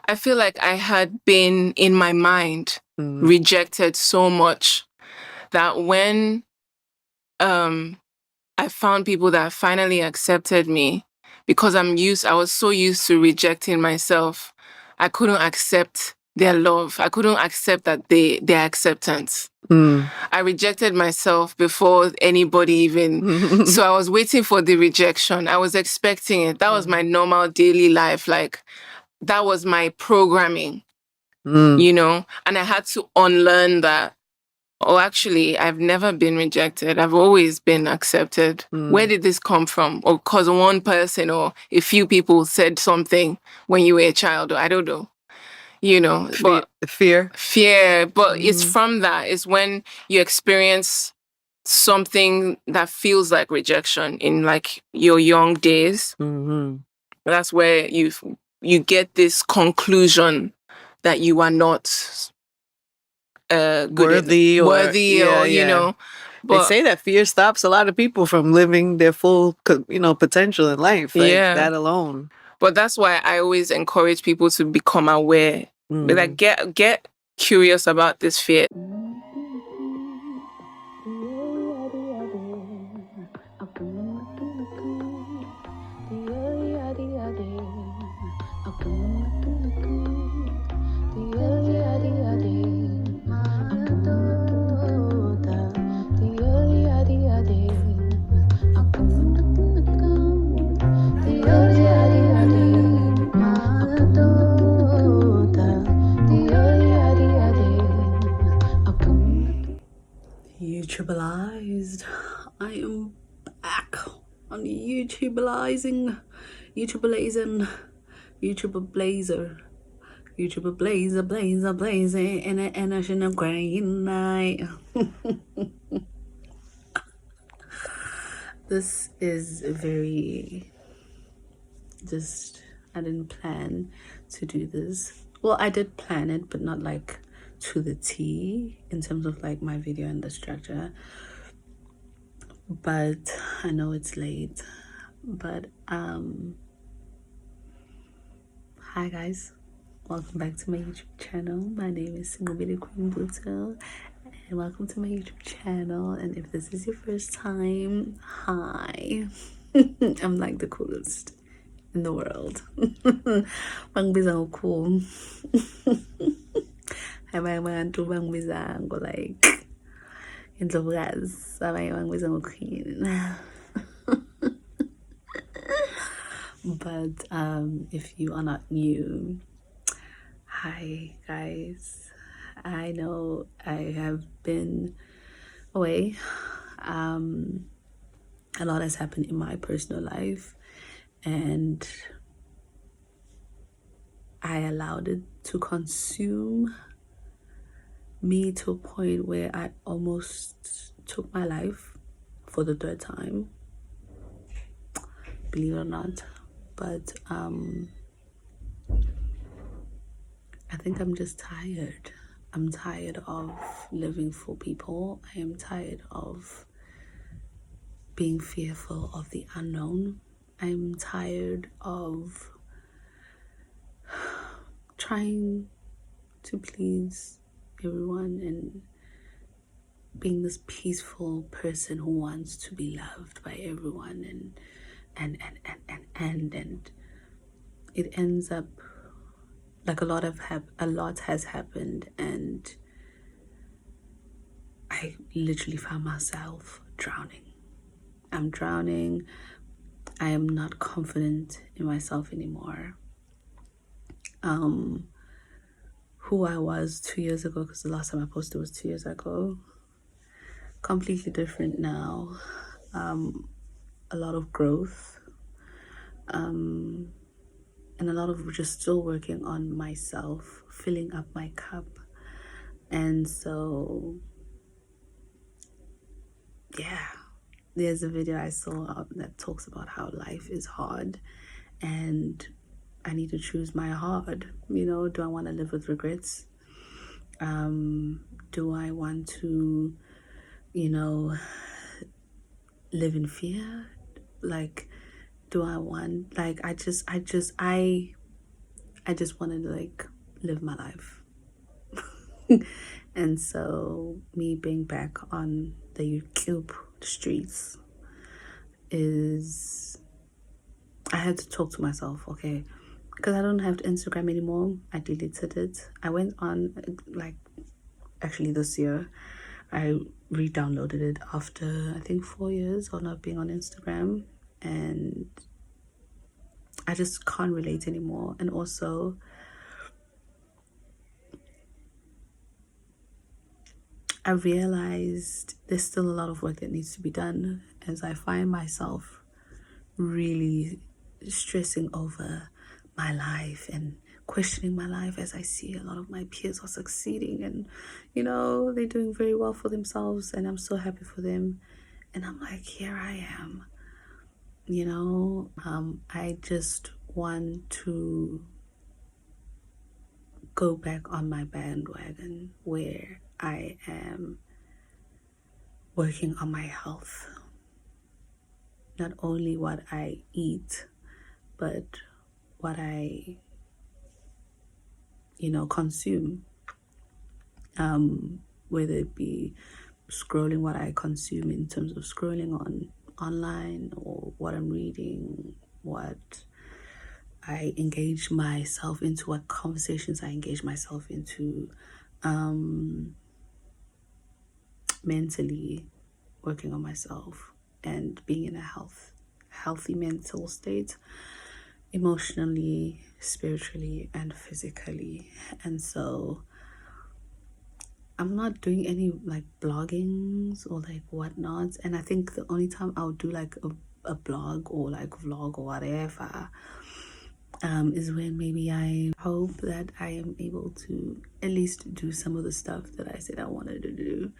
I feel like I had been in my mind rejected so much that when I found people that finally accepted me, because I was so used to rejecting myself, I couldn't accept their love. I couldn't accept that their acceptance. I rejected myself before anybody even. So I was waiting for the rejection. I was expecting it. That was my normal daily life. Like, that was my programming, you know? And I had to unlearn that. Oh, actually, I've never been rejected. I've always been accepted. Where did this come from? Or because one person or a few people said something when you were a child, or I don't know. You know, but fear. But it's from that. It's when you experience something that feels like rejection in like your young days. That's where you get this conclusion that you are not worthy, or you know. But they say that fear stops a lot of people from living their full, potential in life. Like that alone. But that's why I always encourage people to become aware. Like get curious about this fear. YouTubealized. I am back on YouTubealizing, YouTubeblazing, blazing in an international green night. This is very I didn't plan to do this. Well, I did plan it, but not like to the T in terms of like my video and the structure. But I know it's late. But hi guys, welcome back to my YouTube channel. My name is Single Beauty Queen Bluto, and welcome to my YouTube channel. And if this is your first time, hi. I'm like the coolest in the world. Bang bizang cool. Abanye abantu bangibizang like indlovukazi, abanye bangibizang queen. But if you are not new, hi guys. I know I have been away. A lot has happened in my personal life, and I allowed it to consume me to a point where I almost took my life for the third time, believe it or not. But I think I'm just tired. I'm tired of living for people. I am tired of being fearful of the unknown. I'm tired of trying to please everyone and being this peaceful person who wants to be loved by everyone, and it ends up like a lot has happened, and I literally found myself drowning. I'm drowning. I am not confident in myself anymore. Who I was 2 years ago, because the last time I posted was 2 years ago, completely different now. A lot of growth, and a lot of just still working on myself, filling up my cup. And so yeah, there's a video I saw that talks about how life is hard and I need to choose my hard. You know, do I want to live with regrets? Do I want to, live in fear? Like, do I want, like, I I just wanted to like live my life. And so me being back on the YouTube streets is, I had to talk to myself, okay, because I don't have Instagram anymore. I deleted it. I went on like actually this year. I re-downloaded it after I think 4 years of not being on Instagram, and I just can't relate anymore. And also I realized there's still a lot of work that needs to be done, as I find myself really stressing over my life and questioning my life as I see a lot of my peers are succeeding and, you know, they're doing very well for themselves, and I'm so happy for them. And I'm like, here I am, you know. I just want to go back on my bandwagon where I am working on my health. Not only what I eat, but what I, you know, consume. Whether it be scrolling, what I consume in terms of scrolling on online, or what I'm reading, what I engage myself into, what conversations I engage myself into, mentally working on myself and being in a healthy mental state, emotionally, spiritually, and physically. And so I'm not doing any like bloggings or like whatnot. And I think the only time I'll do like a blog or like vlog or whatever is when maybe I hope that I am able to at least do some of the stuff that I said I wanted to do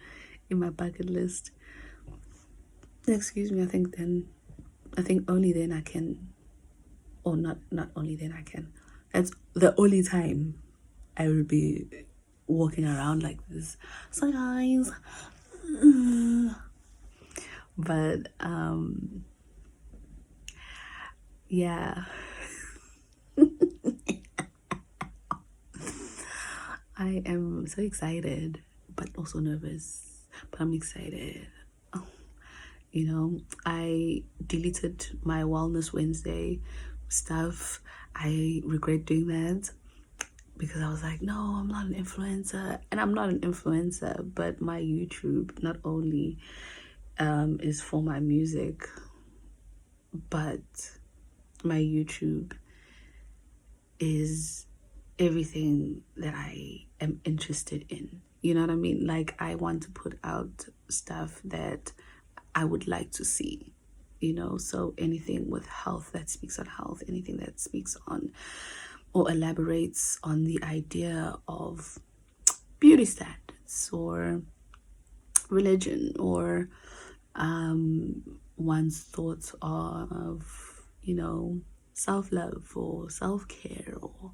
in my bucket list. Excuse me. I think only then I can, or not only then I can. That's the only time I will be walking around like this. So guys, but yeah. I am so excited, but also nervous. But I'm excited. You know, I deleted my Wellness Wednesday stuff. I regret doing that because I was like, no, I'm not an influencer. And I'm not an influencer, but my YouTube not only is for my music, but my YouTube is everything that I am interested in. You know what I mean? Like, I want to put out stuff that I would like to see, you know. So anything with health, that speaks on health, anything that speaks on or elaborates on the idea of beauty standards or religion, or one's thoughts of, you know, self-love or self-care, or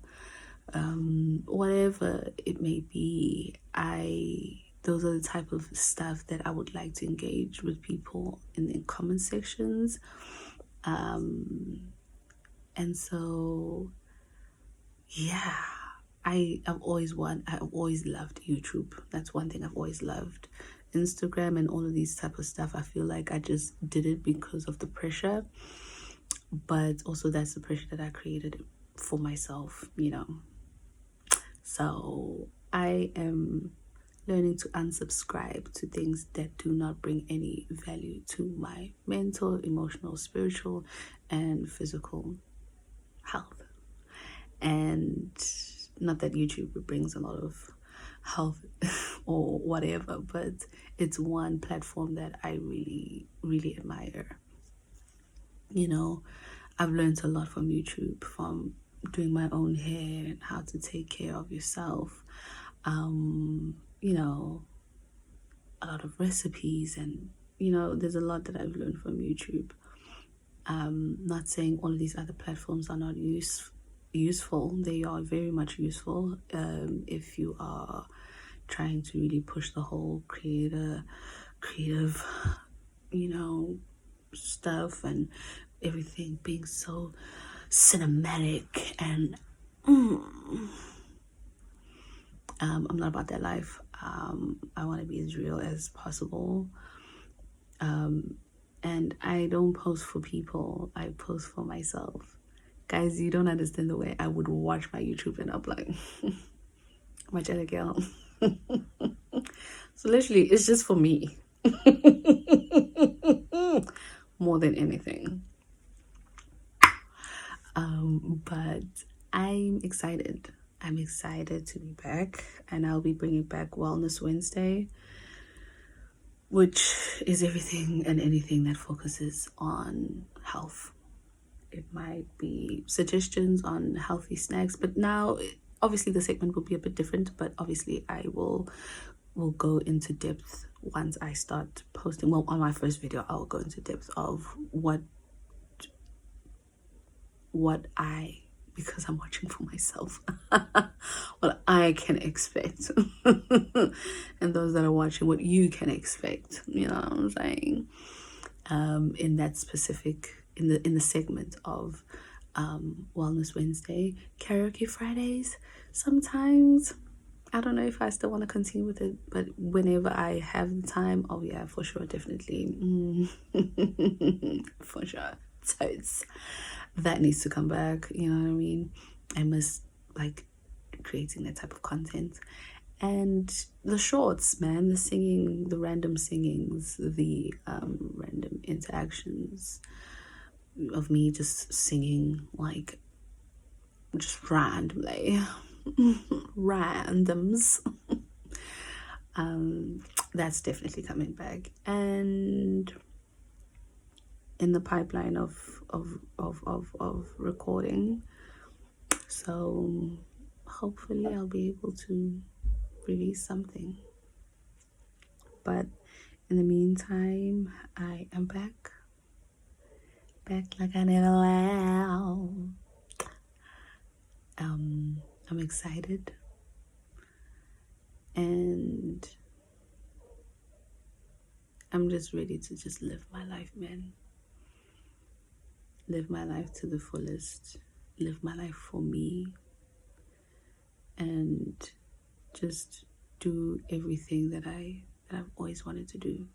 whatever it may be. Those are the type of stuff that I would like to engage with people in the comment sections. And so yeah, I've always loved YouTube. That's one thing I've always loved. Instagram and all of these type of stuff, I feel like I just did it because of the pressure, but also that's the pressure that I created for myself, you know. So I am learning to unsubscribe to things that do not bring any value to my mental, emotional, spiritual, and physical health. And not that YouTube brings a lot of health or whatever, but it's one platform that I really, really admire. You know, I've learned a lot from YouTube, from doing my own hair and how to take care of yourself. You know, a lot of recipes, and, you know, there's a lot that I've learned from YouTube. Not saying all of these other platforms are not useful. They are very much useful if you are trying to really push the whole creative, you know, stuff, and everything being so cinematic and I'm not about that life. I want to be as real as possible. And I don't post for people. I post for myself. Guys, you don't understand the way I would watch my YouTube and I'm like, my jelly girl. So literally, it's just for me. More than anything. But I'm excited. I'm excited to be back, and I'll be bringing back Wellness Wednesday, which is everything and anything that focuses on health. It might be suggestions on healthy snacks, but now obviously the segment will be a bit different, but obviously I will go into depth once I start posting. Well, on my first video, I'll go into depth of what because I'm watching for myself, what I can expect. And those that are watching, what you can expect, you know what I'm saying? In that specific, in the segment of Wellness Wednesday, Karaoke Fridays. Sometimes, I don't know if I still want to continue with it, but whenever I have the time, oh yeah, for sure, definitely. For sure. Totes. That needs to come back, you know what I mean? I miss like creating that type of content. And the shorts, man, the singing, the random singings, the random interactions of me just singing, like, just randomly. Randoms. That's definitely coming back. And in the pipeline of recording. So hopefully I'll be able to release something. But in the meantime, I am back like I never left. I'm excited, and I'm just ready to just live my life, man. Live my life to the fullest. Live my life for me. And just do everything that I've always wanted to do.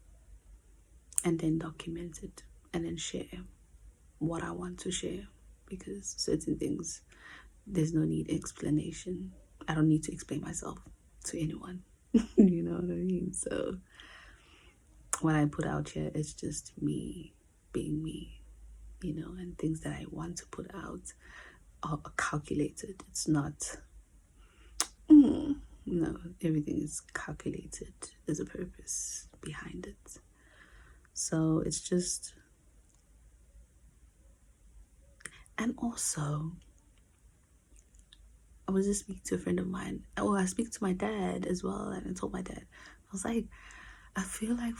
And then document it. And then share what I want to share. Because certain things, there's no need explanation. I don't need to explain myself to anyone. You know what I mean? So what I put out here is just me being me, you know, and things that I want to put out are calculated. It's not, no, everything is calculated. There's a purpose behind it. So it's just, and also, I was just speaking to a friend of mine. Oh, I speak to my dad as well, and I told my dad, I was like, I feel like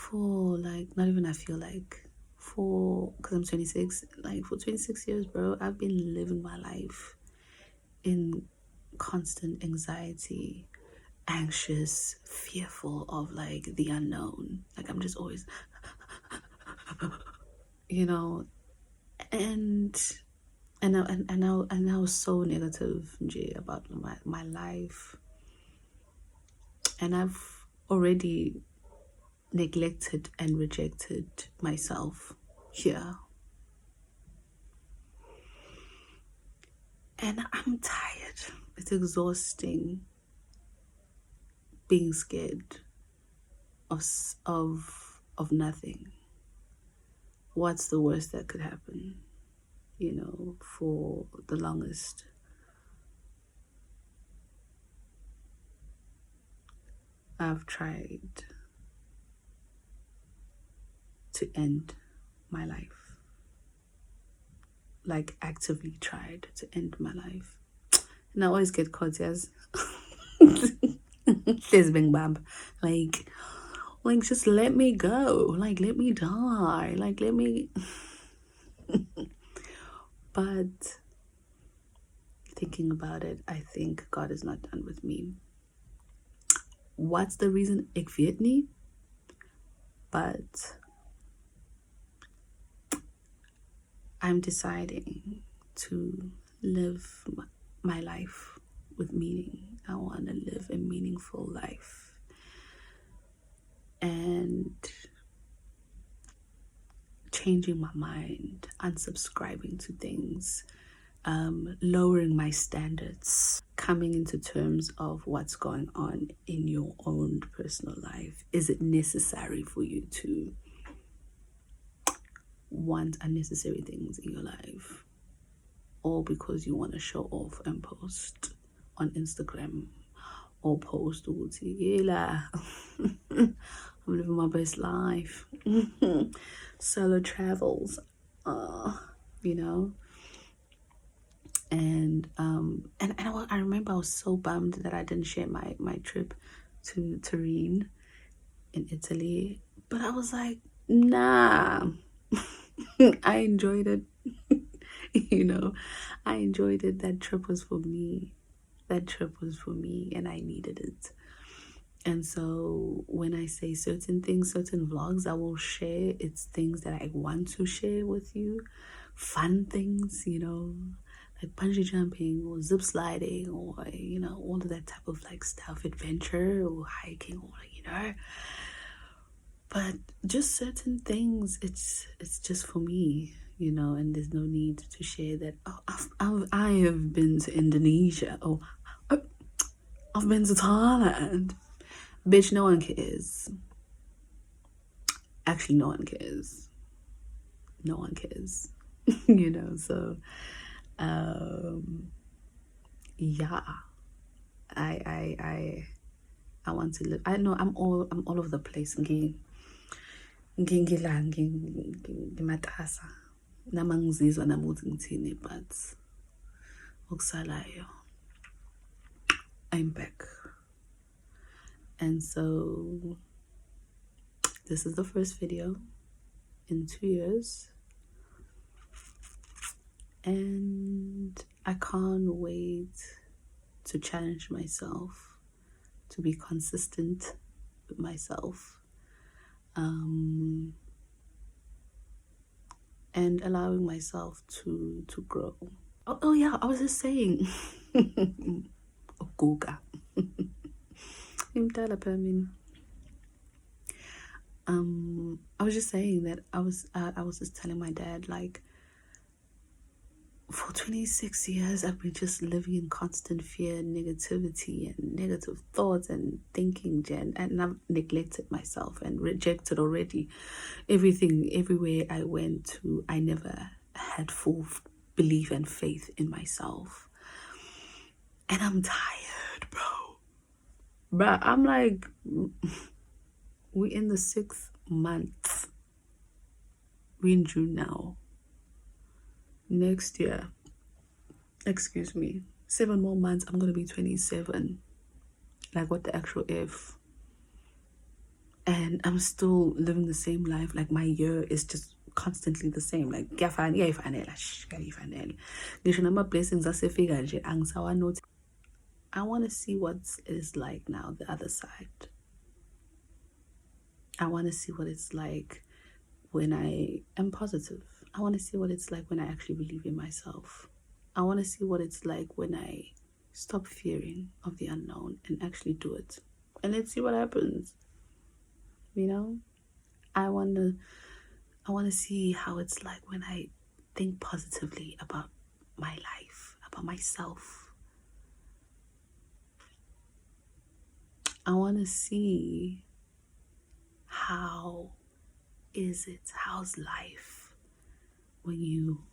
because I'm 26, like for 26 years, bro, I've been living my life in constant anxiety, anxious, fearful of like the unknown. Like I'm just always, you know, and I was so negative, Jay, about my life. And I've already neglected and rejected myself here. And I'm tired. It's exhausting being scared of nothing. What's the worst that could happen? You know, for the longest, I've tried to end my life. Like actively tried to end my life. And I always get caught as this bing bam. Like just let me go. Like let me die. Like let me But thinking about it, I think God is not done with me. What's the reason? Ek weet nie. But I'm deciding to live my life with meaning. I want to live a meaningful life. And changing my mind, unsubscribing to things, lowering my standards, coming into terms of what's going on in your own personal life. Is it necessary for you to want unnecessary things in your life? Or because you want to show off and post on Instagram, or post yeah, I'm living my best life. Solo travels, you know. And I remember I was so bummed that I didn't share my trip to Turin in Italy, but I was like, nah. I enjoyed it. You know, I enjoyed it. That trip was for me. That trip was for me, and I needed it. And so when I say certain things, certain vlogs I will share, it's things that I want to share with you. Fun things, you know, like bungee jumping or zip sliding, or, you know, all of that type of like stuff, adventure or hiking, or, you know. But just certain things, it's just for me, you know, and there's no need to share that. Oh, I have been to Indonesia. Oh, I've been to Thailand. Bitch, no one cares. Actually, no one cares. No one cares. You know, so yeah. I want to live. I know I'm all over the place. Ngimatasa. Namangizizwa namuthi ngithini, but okusalayo, I'm back. And so this is the first video in 2 years, and I can't wait to challenge myself, to be consistent with myself, and allowing myself to grow. Oh yeah, I was just saying, Okuga. I was just saying that I was just telling my dad, like, for 26 years I've been just living in constant fear and negativity and negative thoughts and thinking, Jen, and I've neglected myself and rejected already everything. Everywhere I went to, I never had full belief and faith in myself, and I'm tired, bro. I'm like, we're in the 6th month. We're in June now. Next year, 7 more months, I'm gonna be 27. Like, what the actual F? And I'm still living the same life. Like, my year is just constantly the same. Like, I want to see what it's like now, the other side. I want to see what it's like when I am positive. I want to see what it's like when I actually believe in myself. I want to see what it's like when I stop fearing of the unknown and actually do it. And let's see what happens. You know? I want to see how it's like when I think positively about my life, about myself. I want to see how's life when you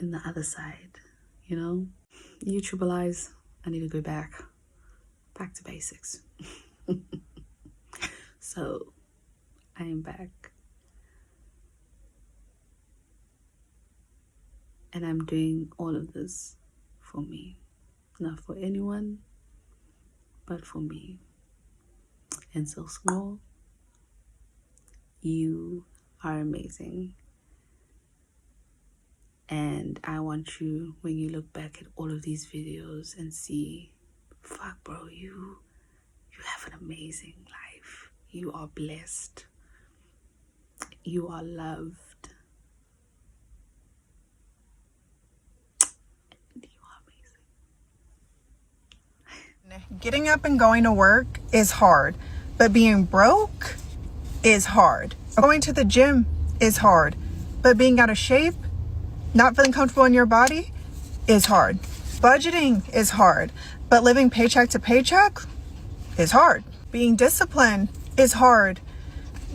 in the other side, you know? YouTubealize, I need to go back to basics. So I am back, and I'm doing all of this for me, not for anyone, but for me. And so, small, you are amazing. And I want you, when you look back at all of these videos and see, fuck, bro, you have an amazing life. You are blessed. You are loved. And you are amazing. Getting up and going to work is hard, but being broke is hard. Going to the gym is hard, but being out of shape, not feeling comfortable in your body is hard. Budgeting is hard, but living paycheck to paycheck is hard. Being disciplined is hard,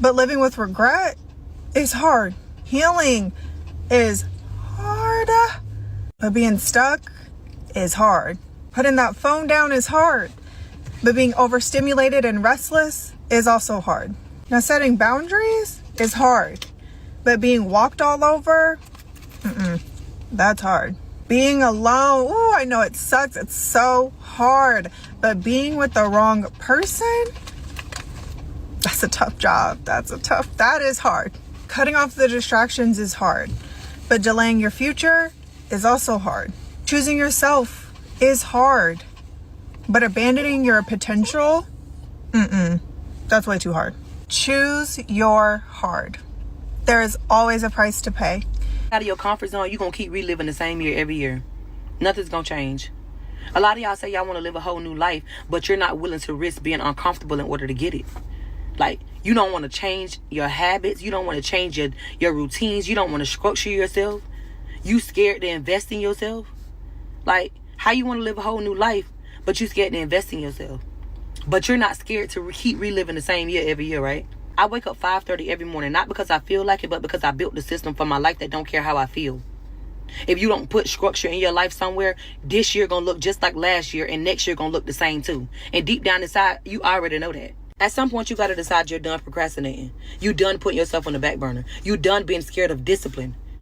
but living with regret is hard. Healing is hard, but being stuck is hard. Putting that phone down is hard, but being overstimulated and restless is also hard. Now, setting boundaries is hard, but being walked all over, that's hard. Being alone, ooh, I know it sucks. It's so hard, but being with the wrong person, that's a tough job. That is hard. Cutting off the distractions is hard, but delaying your future is also hard. Choosing yourself is hard, but abandoning your potential, that's way too hard. Choose your hard. There is always a price to pay. Out of your comfort zone, you're going to keep reliving the same year every year. Nothing's going to change. A lot of y'all say y'all want to live a whole new life, but you're not willing to risk being uncomfortable in order to get it. Like, you don't want to change your habits. You don't want to change your routines. You don't want to structure yourself. You scared to invest in yourself. Like, how you want to live a whole new life, but you scared to invest in yourself? But you're not scared to keep reliving the same year every year, right? I wake up 5:30 every morning, not because I feel like it, but because I built the system for my life that don't care how I feel. If you don't put structure in your life somewhere, this year gonna look just like last year, and next year gonna look the same too. And deep down inside, you already know that. At some point, you gotta decide you're done procrastinating. You done putting yourself on the back burner. You done being scared of discipline.